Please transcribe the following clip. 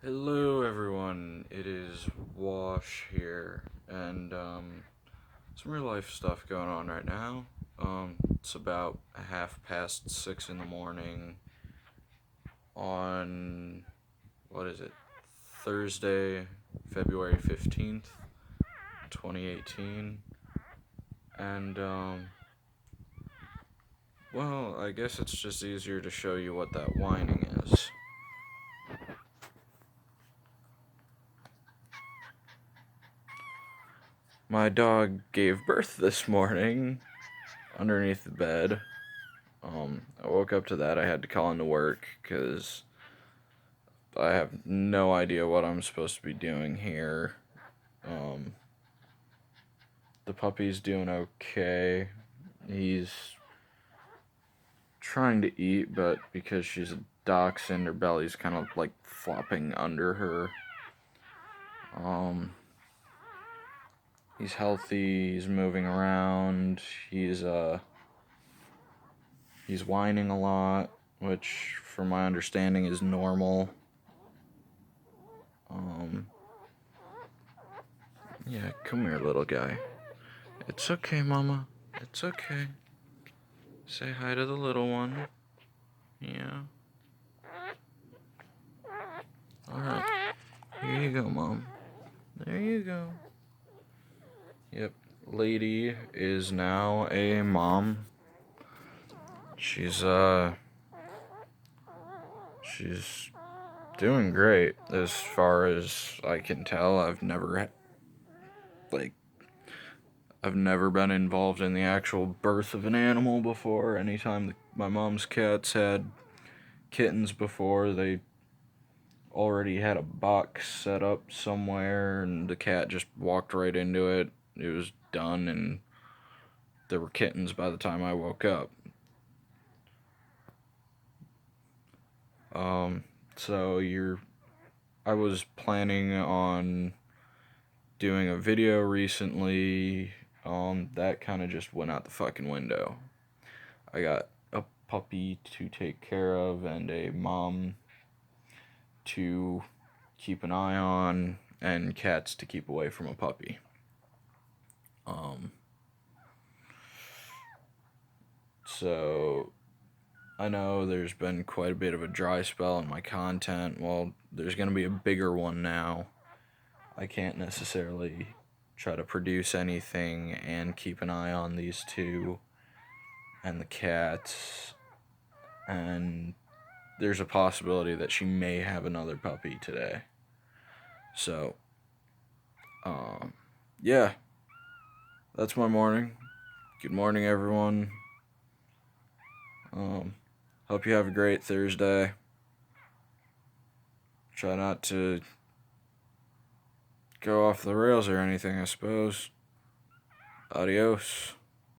Hello everyone, it is Wash here, and some real life stuff going on right now. It's about 6:30 in the morning on, what is it, Thursday, February 15th, 2018, and well, I guess it's just easier to show you what that whining is. My dog gave birth this morning underneath the bed. I woke up to that. I had to call into work because I have no idea what I'm supposed to be doing here. Um, the puppy's doing okay. He's trying to eat, but because she's a dachshund, her belly's kind of like flopping under her. He's healthy. He's moving around. He's whining a lot, which, from my understanding, is normal. Yeah, come here, little guy. It's okay, Mama. It's okay. Say hi to the little one. Yeah. Alright. Here you go, Mom. There you go. Yep. Lady is now a mom. She's doing great as far as I can tell. I've never been involved in the actual birth of an animal before. Anytime my mom's cats had kittens before, they already had a box set up somewhere, and the cat just walked right into it. It was done, and there were kittens by the time I woke up. So I was planning on doing a video recently. That kind of just went out the fucking window. I got a puppy to take care of and a mom to keep an eye on, and cats to keep away from a puppy. So I know there's been quite a bit of a dry spell in my content. Well, there's going to be a bigger one now. I can't necessarily try to produce anything and keep an eye on these two and the cats. And there's a possibility that she may have another puppy today. So, yeah, that's my morning. Good morning, everyone. Hope you have a great Thursday. Try not to go off the rails or anything, I suppose. Adios.